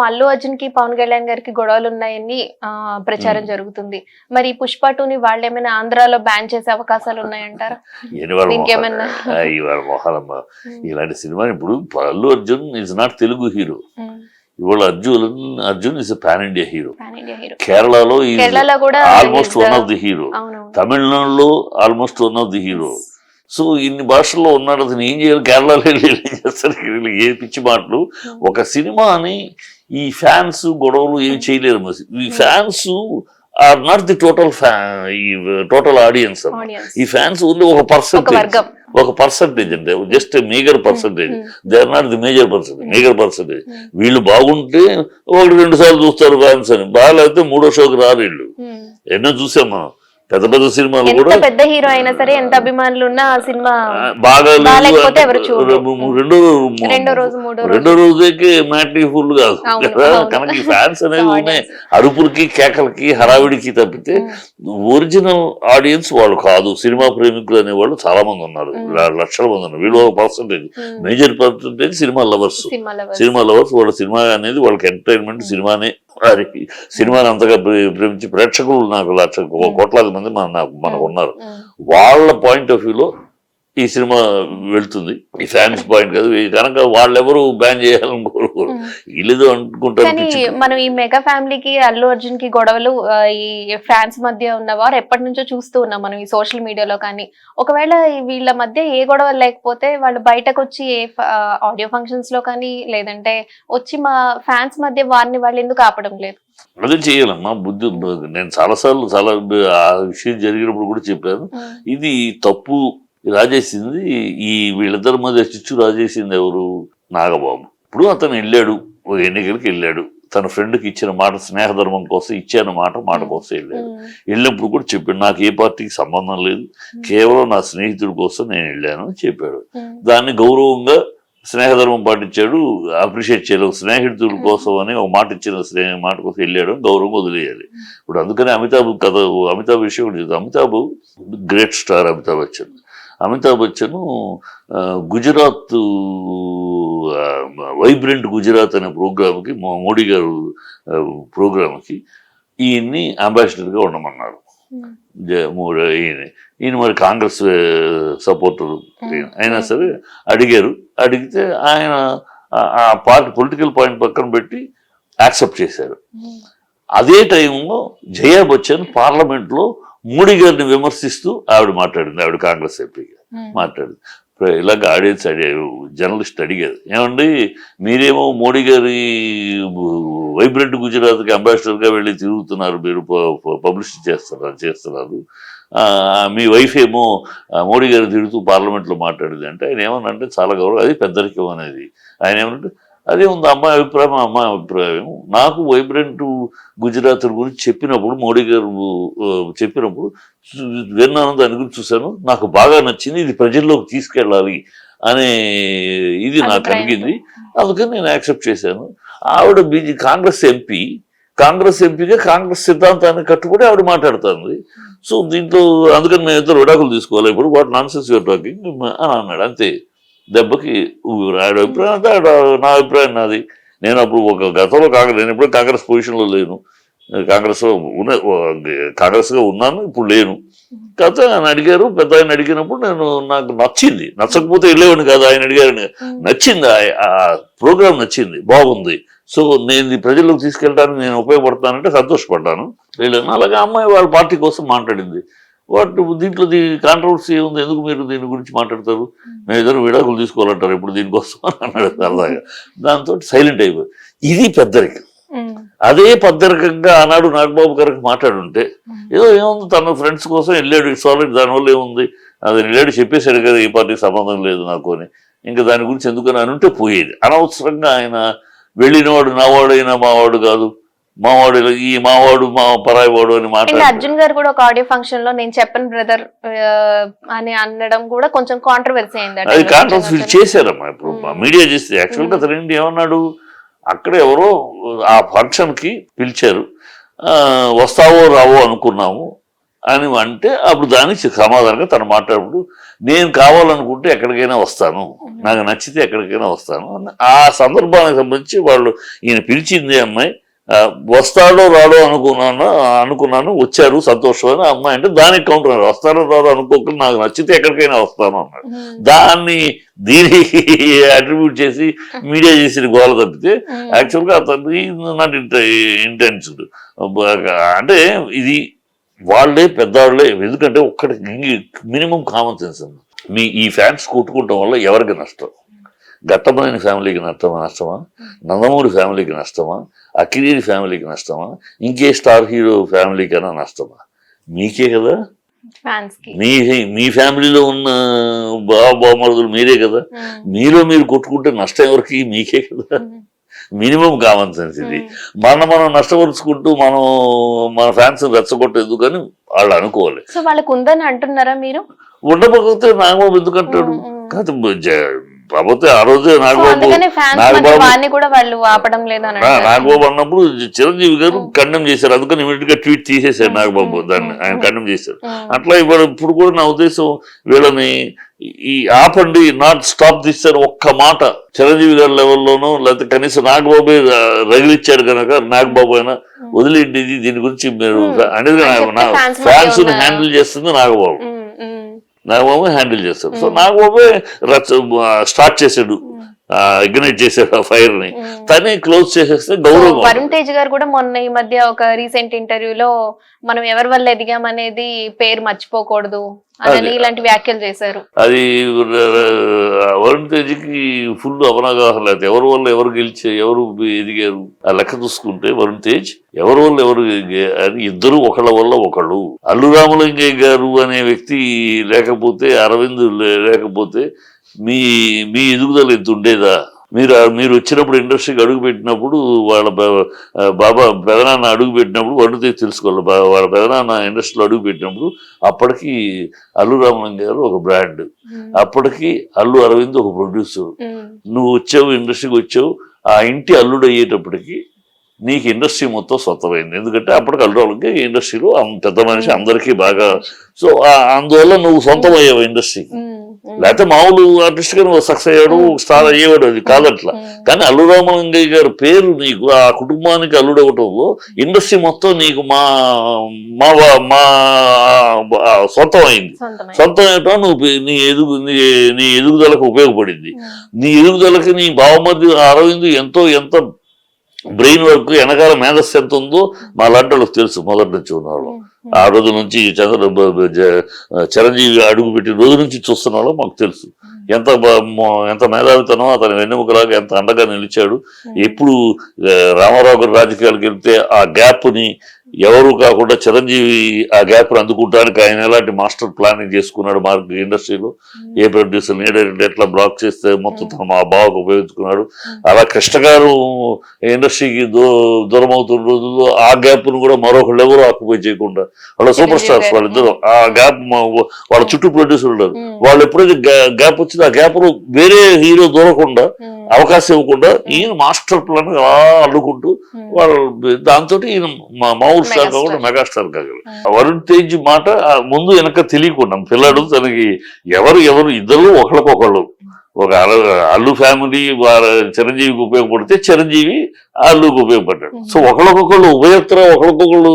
అల్లు అర్జున్ కి పవన్ కళ్యాణ్ గారికి గొడవలు ఉన్నాయని ప్రచారం జరుగుతుంది. మరి పుష్ప 2ని వాళ్ళు ఏమైనా ఆంధ్రాలో బ్యాన్ చేసే అవకాశాలు ఉన్నాయంటారా? ఇంకేమన్నా ఇలాంటి సినిమా ఇప్పుడు Allu Arjun is not Telugu hero. ఇవాళ Arjun is pan India hero. కేరళలో almost one of the hero. తమిళనాడులో almost one of the hero. So ఇన్ని భాషల్లో ఉన్నాడు, అతను ఏం చేయాలి? కేరళలో ఏం చేస్తారు? ఏ పిచ్చి మాటలు. ఒక సినిమాని ఈ ఫ్యాన్స్ గొడవలు ఏమి చేయలేరు. ఈ fans are not the total audience. ఈ ఫ్యాన్స్ ఓన్లీ ఒక పర్సంటేజ్ అంటే just meagre percentage. They are not the major percentage. వీళ్ళు బాగుంటే 1-2 సార్లు చూస్తారు ఫ్యాన్స్ అని, బాగాలేకపోతే 3వ షోకి రారు వీళ్ళు. ఎన్నో చూసాం మనం. పెద్ద పెద్ద సినిమాలు కూడా పెద్ద హీరో అయినా సరే, ఎంత అభిమానులు ఉన్నా ఆ సినిమా బాగా రెండో రోజుకి మ్యాట్నీ ఫుల్ కాదు కనుక ఈ ఫ్యాన్స్ అనేవి ఉన్నాయి. అరుపులకి కేకలకి హడావిడికి తప్పితే ఒరిజినల్ ఆడియన్స్ వాళ్ళు కాదు. సినిమా ప్రేమికులు అనేవాళ్ళు చాలా మంది ఉన్నారు, లక్షల మంది ఉన్నారు. వీళ్ళు percentage, major percentage cinema lovers. వాళ్ళ సినిమా అనేది వాళ్ళకి ఎంటర్టైన్మెంట్. సినిమాని అంతగా ప్రేమించి ప్రేక్షకులు నాకు కోట్లాది మంది మనకు ఉన్నారు. వాళ్ళ పాయింట్ ఆఫ్ వ్యూలో ఈ సినిమా వెళ్తుంది, ఈ ఫ్యాన్స్ పాయింట్ కాదు. కనుక వాళ్ళెవరు బ్యాన్ చేయాలని కోరుకోరు, వీళ్ళు అనుకుంటారు. మనం ఈ మెగా ఫ్యామిలీకి అల్లు అర్జున్ కి గొడవలు ఈ ఫ్యాన్స్ మధ్య ఉన్నవారు ఎప్పటి నుంచో చూస్తూ ఉన్నాం మనం ఈ సోషల్ మీడియాలో. కానీ ఒకవేళ వీళ్ళ మధ్య ఏ గొడవలు లేకపోతే వాళ్ళు బయటకు వచ్చి ఏ ఆడియో ఫంక్షన్స్ లో కానీ లేదంటే వచ్చి మా ఫ్యాన్స్ మధ్య వారిని వాళ్ళు ఎందుకు ఆపడం లేదు? అదే చేయాలమ్మా బుద్ధి. నేను చాలాసార్లు చాలా ఆ విషయం జరిగినప్పుడు కూడా చెప్పాను, ఇది తప్పు. రాజేసింది ఈ వీళ్ళిద్దరి మధ్య చిచ్చు రాజేసింది ఎవరు? నాగబాబు. ఇప్పుడు అతను వెళ్ళాడు, ఎన్నికలకి వెళ్ళాడు, తన ఫ్రెండ్కి ఇచ్చిన మాట, స్నేహధర్మం కోసం ఇచ్చాను మాట కోసం వెళ్ళాడు. వెళ్ళినప్పుడు కూడా చెప్పాడు, నాకు ఏ పార్టీకి సంబంధం లేదు, కేవలం నా స్నేహితుడి కోసం నేను వెళ్ళాను అని చెప్పాడు. దాన్ని గౌరవంగా స్నేహధర్మం పాటించాడు, అప్రిషియేట్ చేయలేదు. స్నేహితుడి కోసం అని ఒక మాట ఇచ్చిన మాట కోసం వెళ్ళాడు, గౌరవం వదిలేయాలి. ఇప్పుడు అందుకని అమితాబ్ విషయం కూడా, Amitabh great star. Amitabh Bachchan Gujarat vibrant Gujarat అనే ప్రోగ్రామ్కి, మోడీ గారు ప్రోగ్రామ్కి ఈయన్ని అంబాసిడర్గా ఉండమన్నారు. ఈయన మరి కాంగ్రెస్ సపోర్టర్ అయినా సరే అడిగితే ఆయన ఆ పార్టీ పొలిటికల్ పాయింట్ పక్కన పెట్టి యాక్సెప్ట్ చేశారు. అదే టైంలో జయా బచ్చన్ పార్లమెంట్లో మోడీ గారిని విమర్శిస్తూ ఆవిడ మాట్లాడింది. ఆవిడ కాంగ్రెస్ ఎంపీగా మాట్లాడింది. ఇలాగ ఆడియన్స్ జర్నలిస్ట్ అడిగారు, ఏమండి మీరేమో మోడీ గారి వైబ్రెంట్ గుజరాత్కి అంబాసిడర్గా వెళ్ళి తిరుగుతున్నారు, మీరు పబ్లిసిటీ చేస్తున్నారు, మీ వైఫ్ ఏమో మోడీ గారు తిరుగుతూ పార్లమెంట్లో మాట్లాడింది అంటే ఆయన ఏమన్నంటే చాలా గౌరవం, అది పెద్దరికం అనేది. ఆయన ఏమన్నంటే అదే ఉంది అమ్మాయి అభిప్రాయం. నాకు వైబ్రెంట్ గుజరాత్ గురించి చెప్పినప్పుడు, మోడీ గారు చెప్పినప్పుడు విన్నాను, దాని గురించి చూశాను, నాకు బాగా నచ్చింది, ఇది ప్రజల్లోకి తీసుకెళ్ళాలి అనే ఇది నాకు కలిగింది, అందుకని నేను యాక్సెప్ట్ చేశాను. ఆవిడ కాంగ్రెస్ ఎంపీగా కాంగ్రెస్ సిద్ధాంతాన్ని కట్టుబడి ఆవిడ మాట్లాడుతుంది. సో దీంట్లో అందుకని మేము ఇద్దరు విడాకులు తీసుకోవాలి, ఇప్పుడు what non sense your talking అని అన్నాడు. అంతే, దెబ్బకి ఆవిడ అభిప్రాయం అంటే నా అభిప్రాయం నాది. నేను అప్పుడు ఒక గతంలో నేను ఎప్పుడూ కాంగ్రెస్ పొజిషన్లో లేను, కాంగ్రెస్గా ఉన్నాను, ఇప్పుడు లేను. కాకపోతే ఆయన అడిగారు, పెద్ద ఆయన అడిగినప్పుడు నాకు నచ్చింది, నచ్చకపోతే వెళ్ళేవాడిని కాదు. ఆయన అడిగారని నచ్చింది, ఆ ప్రోగ్రామ్ నచ్చింది, బాగుంది. సో నేను ప్రజల్లోకి తీసుకెళ్ళడానికి నేను ఉపయోగపడతానంటే సంతోషపడ్డాను, వెళ్ళాను. అలాగే అమ్మాయి వాళ్ళ పార్టీ కోసం మాట్లాడింది. దీంట్లో కాంట్రవర్సీ ఉంది, ఎందుకు మీరు దీని గురించి మాట్లాడతారు, మేము ఇద్దరు విడాకులు తీసుకోవాలంటారు ఇప్పుడు దీనికోసం అని అన్నాడు సరదాగా. దాంతో సైలెంట్ అయిపోయి, ఇది పెద్దరికం. అదే పెద్దరికంగా ఆనాడు నాగబాబు గారికి మాట్లాడుంటే ఏదో ఏముంది, తన ఫ్రెండ్స్ కోసం వెళ్ళాడు, సాలిడ్, దానివల్ల ఏముంది, అది వెళ్ళాడు, చెప్పేశాడు కదా ఏ పార్టీకి సంబంధం లేదు నాకు అని, ఇంకా దాని గురించి ఎందుకని అని ఉంటే పోయేది. అనవసరంగా ఆయన వెళ్ళినవాడు నావాడైనా మావాడు కాదు, మావాడు ఈ మావాడు మా పరాయి వాడు అని మాట్లాడారు. అర్జున్ గారు కూడా ఒక ఆడియో ఫంక్షన్ లో నేను చెప్పను బ్రదర్ అని అనడం కూడా కొంచెం కాంట్రవర్సీ అయింది. అది కాంట్రవర్సీ చేశారమ్మా. ఇప్పుడు మీడియా చేస్తే యాక్చువల్గా అతను ఏమన్నాడు, అక్కడ ఎవరో ఆ ఫంక్షన్ కి పిలిచారు, వస్తావో రావో అనుకున్నాము, అని అంటే అప్పుడు దానికి సమాధానంగా తను మాట్లాడుతూ నేను కావాలనుకుంటే ఎక్కడికైనా వస్తాను, నాకు నచ్చితే ఎక్కడికైనా వస్తాను అని ఆ సందర్భానికి సంబంధించి వాళ్ళు ఈయన పిలిచింది అమ్మాయి, వస్తాడో రాడో అనుకున్నాను, వచ్చారు సంతోషం అని అమ్మాయి అంటే దానికి కౌంటర్ వస్తాడో రాడో అనుకోకుండా నాకు నచ్చితే ఎక్కడికైనా వస్తాను అన్నాడు. దాన్ని దీనికి అట్రిబ్యూట్ చేసి మీడియా చేసిన గోల తప్పితే యాక్చువల్గా అతను నాట్ ఇంటెన్స్డ్. అంటే ఇది వాళ్ళే పెద్దవాళ్ళే, ఎందుకంటే ఒక్కటి మినిమం కామన్ సెన్స్ ఉంది. ఈ ఫ్యాన్స్ కొట్టుకుంటాం వల్ల ఎవరికి నష్టం? ఘట్టమైన ఫ్యామిలీకి నష్టమా, నందమూరి ఫ్యామిలీకి నష్టమా, అక్కినేని ఫ్యామిలీకి నష్టమా, ఇంకే స్టార్ హీరో ఫ్యామిలీకైనా నష్టమా? మీకే కదా, మీ ఫ్యామిలీలో ఉన్న బావమరుదులు మీరే కదా, మీరు కొట్టుకుంటే నష్టం ఎవరికి? మీకే కదా. మినిమం కామన్ సెన్స్ ఇది. మనం నష్టపరుచుకుంటూ మన ఫ్యాన్స్ రెచ్చగొట్టేందుకు అని వాళ్ళు అనుకోవాలి. సో వాళ్ళకు ఉందని అంటున్నారా మీరు? ఉండకపోతే నాగబాబు ఎందుకు అంటాడు? కాదు కాకపోతే ఆ రోజే నాగబాబు అన్నప్పుడు చిరంజీవి గారు కండెమ్ చేశారు, అందుకని ఇమీడియట్ గా ట్వీట్ తీసేశారు నాగబాబు, దాన్ని ఆయన కండెమ్ చేశారు. అట్లా ఇప్పుడు కూడా నా ఉద్దేశం వీళ్ళని ఈ ఆపండి, నాట్ స్టాప్ తీస్తారు ఒక్క మాట చిరంజీవి గారి లెవెల్లోనూ, లేకపోతే కనీసం నాగబాబు రగిలిచ్చాడు కనుక నాగబాబు అయినా వదిలేండి దీని గురించి మీరు అనేది ఫ్యాన్స్ ని హ్యాండిల్ చేస్తుంది నాగబాబు హ్యాండిల్ చేస్తాడు. సో నాగబాబే స్టార్ట్ చేశాడు, ఇగ్నైట్ చేశాడు ఆ ఫైర్ ని, తనే క్లోజ్ చేసేస్తే గౌరవం. వరుణ్ తేజ్ గారు కూడా మొన్న ఈ మధ్య ఒక రీసెంట్ ఇంటర్వ్యూలో మనం ఎవరి వల్ల ఎదిగామనేది పేరు మర్చిపోకూడదు అని ఇలాంటి వ్యాఖ్యలు చేశారు. అది వరుణ్ తేజ్ కి ఫుల్ అవగాహన లేదు, ఎవరి వల్ల ఎవరు గెలిచారు, ఎవరు ఎదిగారు ఆ లెక్క చూసుకుంటే వరుణ్ తేజ్ ఎవరి వల్ల ఎవరు అని ఇద్దరు ఒకళ్ళ వల్ల ఒకళ్ళు. అల్లు రామలింగయ్య గారు అనే వ్యక్తి లేకపోతే, అరవింద్ లేకపోతే మీ ఎదుగుదల ఎంత ఉండేదా? మీరు వచ్చినప్పుడు ఇండస్ట్రీకి అడుగు పెట్టినప్పుడు వాళ్ళ బాబా పెదనాన్న అడుగు పెట్టినప్పుడు వరుణ్ తేజ్ తెలుసుకోవాలి. వాళ్ళ పెదనాన్న ఇండస్ట్రీలో అడుగు పెట్టినప్పుడు అప్పటికి అల్లు రామలింగ గారు ఒక బ్రాండ్, అప్పటికి అల్లు అరవింద్ ఒక ప్రొడ్యూసర్. నువ్వు వచ్చావు, ఇండస్ట్రీకి వచ్చావు, ఆ ఇంటి అల్లుడు అయ్యేటప్పటికి నీకు ఇండస్ట్రీ మొత్తం స్వతమైంది. ఎందుకంటే అప్పటికి అల్లు రామలింగ ఇండస్ట్రీలో పెద్ద మనిషి, అందరికీ బాగా. సో అందువల్ల నువ్వు సొంతం అయ్యావు ఇండస్ట్రీకి. లేకపోతే మామూలు ఆర్టిస్ట్ గా నువ్వు సక్సెస్ అయ్యాడు, స్టార్ అయ్యేవాడు, అది కాదట్లా. కానీ అల్లు రామలింగయ్య గారి పేరు నీకు ఆ కుటుంబానికి అల్లుడు అవటంలో ఇండస్ట్రీ మొత్తం నీకు మా సొంతం అయింది. సొంతం అయ్యటం నువ్వు నీ ఎదుగుదలకు ఉపయోగపడింది. నీ ఎదుగుదలకి నీ బావమరిది అరవింద్ ఎంత బ్రెయిన్ వర్క్ వెనకాల మేధస్సు ఎంత ఉందో మా లాంటి వాళ్ళకి తెలుసు. మొదటి నుంచి ఉన్నవాళ్ళు, ఆ రోజు నుంచి చిరంజీవి అడుగు పెట్టిన రోజు నుంచి చూస్తున్న వాళ్ళు మాకు తెలుసు ఎంత మేధావితనం, అతని వెన్నెముకలాగా ఎంత అండగా నిలిచాడు. ఎప్పుడు రామారావు గారు రాజకీయాలకు వెళ్తే ఆ గ్యాప్ ని ఎవరు కాకుండా చిరంజీవి ఆ గ్యాప్ అందుకుంటానికి ఆయన ఎలాంటి మాస్టర్ ప్లానింగ్ చేసుకున్నాడు మార్కెట్ ఇండస్ట్రీలో, ఏ ప్రొడ్యూసర్ ఏ డైరెక్టర్ ఎట్లా బ్లాక్ చేస్తే మొత్తం మా బావకు ఉపయోగించుకున్నాడు. అలా కృష్ణ గారు ఇండస్ట్రీకి దూరం అవుతున్న రోజుల్లో ఆ గ్యాప్ ను కూడా మరొకళ్ళు ఎవరు ఆక్యుపై చేయకుండా, వాళ్ళ సూపర్ స్టార్స్ వాళ్ళిద్దరు ఆ గ్యాప్, వాళ్ళ చుట్టూ ప్రొడ్యూసర్ ఉన్నారు, వాళ్ళు ఎప్పుడైతే గ్యాప్ వచ్చింది ఆ గ్యాప్ లో వేరే హీరో దూరకుండా అవకాశం ఇవ్వకుండా ఈయన మాస్టర్ ప్లాన్ అలా అల్లుకుంటూ వాళ్ళు దాంతో ఈయన మామూలు స్టార్ కాకుండా మెగాస్టార్ కాగలరు. వరుణ్ తేజ్ మాట ముందు వెనక తెలియకుండా పిల్లాడు తనకి ఎవరు ఇద్దరు ఒకళ్ళకొకళ్ళు, ఒక అల్లు ఫ్యామిలీ చిరంజీవికి ఉపయోగపడితే చిరంజీవి అల్లుకి ఉపయోగపడ్డాడు. సో ఒకళ్ళకొకళ్ళు ఉపయోగం, ఒకళ్ళకొకళ్ళు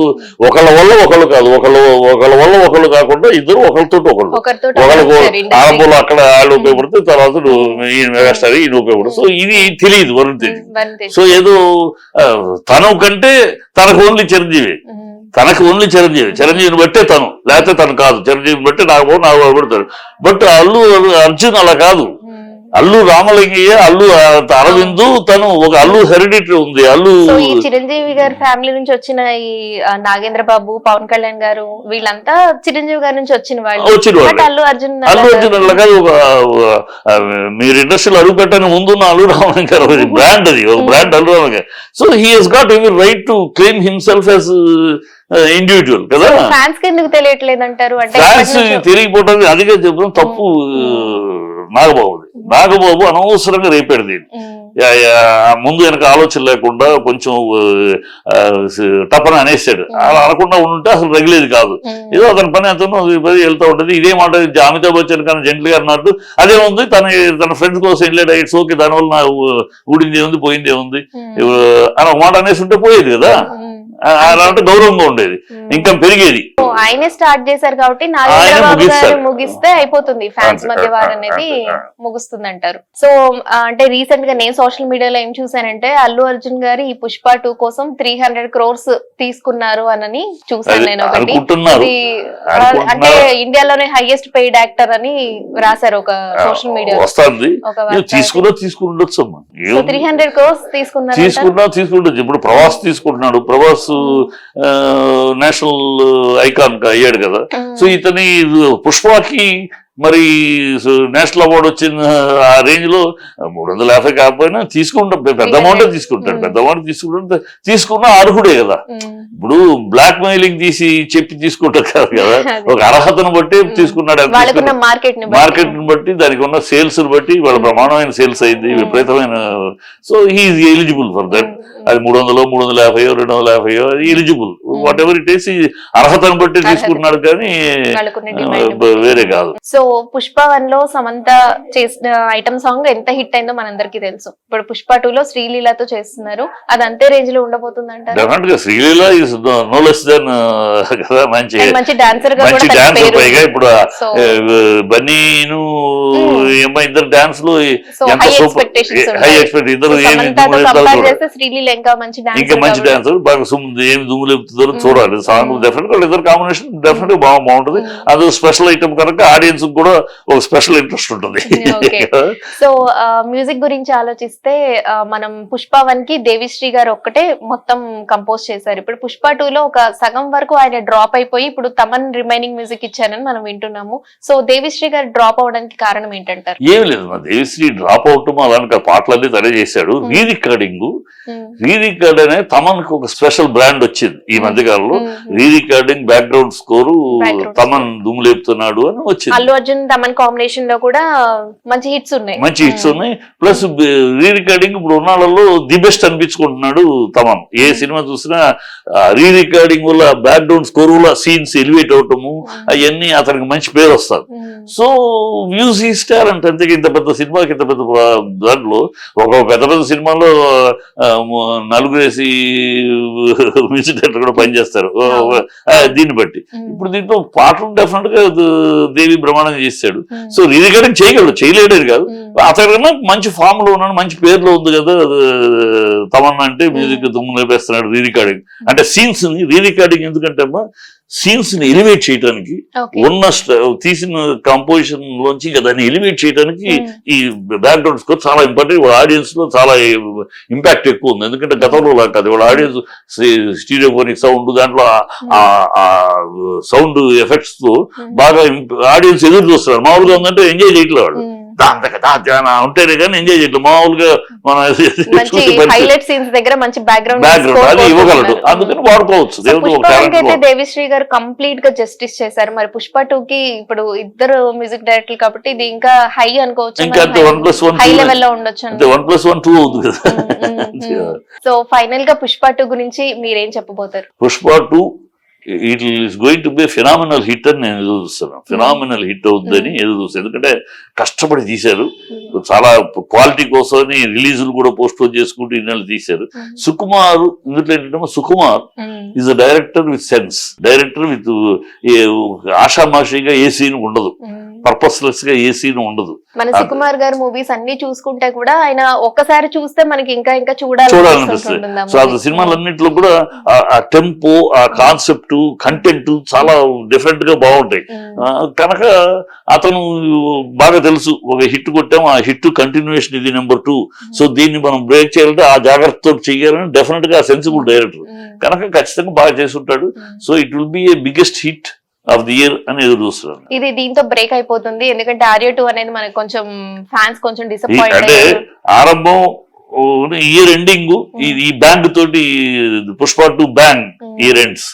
ఒకళ్ళ వల్ల ఒకళ్ళు కాదు, ఒకళ్ళ వల్ల ఒకళ్ళు కాకుండా ఇద్దరు ఒకళ్ళతో ఒకళ్ళకు ఆరంభంలో అక్కడ వాళ్ళు ఉపయోగపడితే తర్వాత ఈయన మెగాస్టార్ ఈయన ఉపయోగపడదు. సో ఇది తెలియదు వరుణ్ తేజ్. సో ఏదో తను కంటే తనకు ఓన్లీ చిరంజీవిని బట్టే తను, లేకపోతే తను కాదు, చిరంజీవిని బట్టి నాకు పడతాడు. బట్ అర్జున్ అలా కాదు. అల్లు రామలింగయ్య, అల్లు అరవింద్, తను ఒక అల్లు హెరిడిటరీ ఉంది. చిరంజీవి గారి ఫ్యామిలీ నుంచి వచ్చిన ఈ నాగేంద్ర బాబు, పవన్ కళ్యాణ్ గారు వీళ్ళంతా చిరంజీవి గారి నుంచి వచ్చిన వాళ్ళు. అల్లు అర్జున్ అలాగే మీరు ఇండస్ట్రీలో అడుగు పెట్టని ముందున్న అల్లు రామలింగ గారు బ్రాండ్, అది ఒక brand Allu Ramalinga. So he has got every right to claim himself as individual కదా. ఫ్యాన్స్ కి ఎందుకు తెలియట్లేదు అంటారు? ఫ్యాన్స్ తెలియకపోవడం అదిగా చెప్పడం తప్పు నాగబాబుది. నాగబాబు అనవసరంగా రేపాడు దీన్ని. ముందు వెనక ఆలోచన లేకుండా కొంచెం తపన అనేసాడు. అలా అనకుండా ఉంటే అసలు రగిలేది కాదు. ఏదో అతని పని అతను వెళ్తూ ఉంటది. ఇదే మాట అమితాబ్ బచ్చన్ కానీ జెంట్లు గారు అన్నట్టు అదే ఉంది. తన ఫ్రెండ్స్ కోసం వెళ్ళాడు, ఇట్స్ ఓకే, దానివల్ల ఊడింది ఏముంది పోయింది ఏముంది అని ఒక మాట అనేసి ఉంటే పోయేది కదా. అలా అంటే గౌరవంగా ఉండేది, ఇంకా పెరిగేది. ఆయనే స్టార్ట్ చేశారు కాబట్టి నాగేంద్రబాబు గారు ముగిస్తే అయిపోతుంది, ఫ్యాన్స్ మధ్య వార్ అనేది ముగుస్తుంది అంటారు. సో అంటే రీసెంట్ గా నేను సోషల్ మీడియాలో ఏం చూసానంటే అల్లు అర్జున్ గారు ఈ పుష్ప 2 కోసం 300 crores తీసుకున్నారు అని చూసాను నేను. ఒకటి అంటే ఇండియాలోనే హైయెస్ట్ పెయిడ్ యాక్టర్ అని రాశారు ఒక సోషల్ మీడియా. తీసుకుండొచ్చు 300 crores తీసుకుండొచ్చు. ఇప్పుడు ప్రభాస్ తీసుకుంటున్నాడు. ప్రభాస్ నేషనల్ ఐకాన్ అయ్యాడు కదా. సో ఇతని పుష్పకి మరి నేషనల్ అవార్డు వచ్చిన ఆ రేంజ్ లో 350 కాకపోయినా తీసుకుంటాం. పెద్ద అమౌంట్ తీసుకుంటాడు. పెద్ద అమౌంట్ తీసుకున్నా అర్హుడే కదా. ఇప్పుడు బ్లాక్ మెయిలింగ్ తీసి చెప్పి తీసుకుంటారు కాదు కదా. ఒక అర్హతను బట్టి తీసుకున్నాడు. మార్కెట్ ని బట్టి, దానికి ఉన్న సేల్స్ బట్టి వాళ్ళ ప్రమాణమైన సేల్స్ అయింది, విపరీతమైన. So he's eligible for that. అది 300, 350, 250 అది eligible. Whatever it is, అర్హతను బట్టి తీసుకున్నాడు కానీ వేరే కాదు. సో పుష్ప 1 లో సమంత చేసిన ఐటమ్ సాంగ్ ఎంత హిట్ అయిందో మనందరికీ తెలుసు. ఇప్పుడు పుష్ప 2 లో శ్రీలీలతో చేస్తున్నారు. అది అంతే రేంజ్ లో ఉండబోతుంది అంటారు. డెఫినెట్ గా Sreeleela is no less than కదా. మంచి డాన్సర్ గా పైగా ఇప్పుడు బన్నీను ఇద్దరు డాన్స్ లో హై ఎక్స్పెక్ట్ ఇద్దరు ఇంకా మంచి డాన్సర్. బాగా ఏమి దుమ్ము లేపుతుందో చూడాలి. సాంగ్ డెఫినెట్ గా ఇద్దరు కాంబినేషన్ డెఫినెట్ గా బాగుంటుంది. అది స్పెషల్ ఐటమ్ కనుక ఆడియన్స్ కూడా ఒక స్పెషల్ ఇంట్రెస్ట్ ఉంటుంది. సో మ్యూజిక్ గురించి ఆలోచిస్తే మనం పుష్ప 1 కి దేవిశ్రీ గారు ఒక్కటే మొత్తం కంపోజ్ చేశారు. ఇప్పుడు పుష్ప 2 లో ఒక సగం వరకు ఆయన డ్రాప్ అయిపోయి ఇప్పుడు తమన్ రిమైనింగ్ మ్యూజిక్ ఇచ్చారని మనం వింటున్నాము. సో దేవిశ్రీ గారు డ్రాప్ అవడానికి కారణం ఏంటంటారు? ఏం లేదు, దేవిశ్రీ డ్రాప్ అవటం అలాంటి పాటలన్నీ తనే చేశాడు. రీరికార్డ్ అనే తమన్ ఒక స్పెషల్ బ్రాండ్ వచ్చింది ఈ మధ్యకాలంలో. రీరికార్డింగ్ బ్యాక్గ్రౌండ్ స్కోరు తమన్ దుమ్ము లేపుతున్నాడు అని వచ్చింది. అల్లు అర్జున్ తమన్ కాంబినేషన్ లో కూడా మంచి హిట్స్ ఉన్నాయి. ప్లస్ రీరికార్డింగ్ ఇప్పుడు ఉన్నాళ్ళలో ది బెస్ట్ అనిపించుకుంటున్నాడు తమన్. ఏ సినిమా చూసినా రీరికార్డింగ్ వల్ల బ్యాక్గ్రౌండ్ స్కోర్ వల్ల సీన్స్ ఎలివేట్ అవటము అవన్నీ అతనికి మంచి పేరు వస్తుంది. సో మ్యూజిక్ స్టార్ అంటే అంతే. ఇంత పెద్ద సినిమాకి ఇంత పెద్ద దాంట్లో ఒక పెద్ద పెద్ద సినిమాలో నలుగురేసి మ్యూజిక్ డైరెక్టర్ కూడా పనిచేస్తారు దీన్ని బట్టి. ఇప్పుడు దీంట్లో పాటలు డెఫినెట్ గా దేవి బ్రహ్మాండం చేశాడు. సో రీరికార్డింగ్ చేయలేడేది కాదు. అతడికన్నా మంచి ఫామ్ లో ఉన్నాడు, మంచి పేర్లో ఉంది కదా తమన్నా అంటే. మ్యూజిక్ దుమ్ము లేపేస్తున్నాడు. రీరికార్డింగ్ అంటే సీన్స్ ని రీరికార్డింగ్ ఎందుకంటే అమ్మా సీన్స్ ని ఎలివేట్ చేయడానికి ఉన్న తీసిన కంపోజిషన్ లోంచి దాన్ని ఎలివేట్ చేయడానికి ఈ బ్యాక్గ్రౌండ్ స్కోర్ చాలా ఇంపార్టెంట్. వాళ్ళ ఆడియన్స్ లో చాలా ఇంపాక్ట్ ఎక్కువ ఉంది. ఎందుకంటే గతంలో కాదు, వాళ్ళ ఆడియన్స్ స్టీరియోఫోనిక్ సౌండ్ దాంట్లో సౌండ్ ఎఫెక్ట్స్ తో బాగా ఆడియన్స్ ఎదురు చూస్తున్నారు. మామూలుగా ఉందంటే ఎంజాయ్ చేయట్లేదు వాళ్ళు. ఉంటేనే కానీ ఎంజాయ్ చేయట్లేదు. మామూలుగా మనం అది ఇవ్వగలడు, అందుకని వాడుకోవచ్చు. దేవిశ్రీ గారు కంప్లీట్ గా జస్టిస్ చేశారు. మరి పుష్ప 2 కి ఇప్పుడు ఇద్దరు మ్యూజిక్ డైరెక్టర్లు కాబట్టి ఇది ఇంకా హై అనుకోవచ్చు. ఇంకా హై లెవెల్ లో ఉండొచ్చు. 1+1 2 అవుతుంది కదా. సో ఫైనల్ గా పుష్ప 2 గురించి మీరేం చెప్పబోతారు? Pushpa 2 it is going to be phenomenal hit అని నేను ఎదురు చూస్తున్నాను. ఫినామినల్ హిట్ అవుతుందని ఎదురు చూస్తాను. ఎందుకంటే కష్టపడి తీశారు. చాలా క్వాలిటీ కోసం రిలీజులు కూడా పోస్ట్ పోన్ చేసుకుంటూ ఇన్నాళ్ళు తీశారు. సుకుమార్ ఇందులో ఏంటంటే Sukumar is a director with sense. Director with ఆషామాషిగా ఏ సీన్ ఉండదు, పర్పస్లెస్ గా ఏ సీన్ ఉండదు. మన సుకుమార్ గారి మూవీస్ అన్ని చూసుకుంటే కూడా ఆయన ఒక్కసారి చూస్తే మనకి ఇంకా చూడాలనిపిస్తుంది. సో ఆ సినిమాలన్నింటిలో కూడా ఆ టెంపో, ఆ కాన్సెప్ట్, కంటెంట్ చాలా డిఫరెంట్ గా బాగుంటాయి. కనుక అతను బాగా తెలుసు, ఒక హిట్ కొట్టాము, ఆ హిట్ కంటిన్యూషన్ ఇది నెంబర్ 2. సో దీన్ని మనం బ్రేక్ చేయాలంటే ఆ జాగ్రత్తతో చెయ్యాలని డెఫినెట్ గా సెన్సిబుల్ డైరెక్టర్ కనుక ఖచ్చితంగా బాగా చేసి ఉంటాడు. So it will be a biggest hit of the year అని ఎదురు చూస్తున్నాను. ఇది దీంతో బ్రేక్ అయిపోతుంది ఎందుకంటే ఆర్య 2 అనేది మనకి కొంచెం ఫ్యాన్స్ కొంచెం డిసప్పాయింట్ అంటే ఆరంభం ఇయర్ ఎండింగ్ ఈ బ్యాంగ్ తోటి Pushpa 2 bang year ends.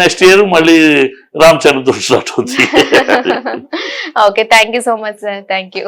Next year మళ్ళీ రామ్ చరణ్ తో స్టార్ట్ అవుతుంది. Okay, thank you so much sir. Thank you.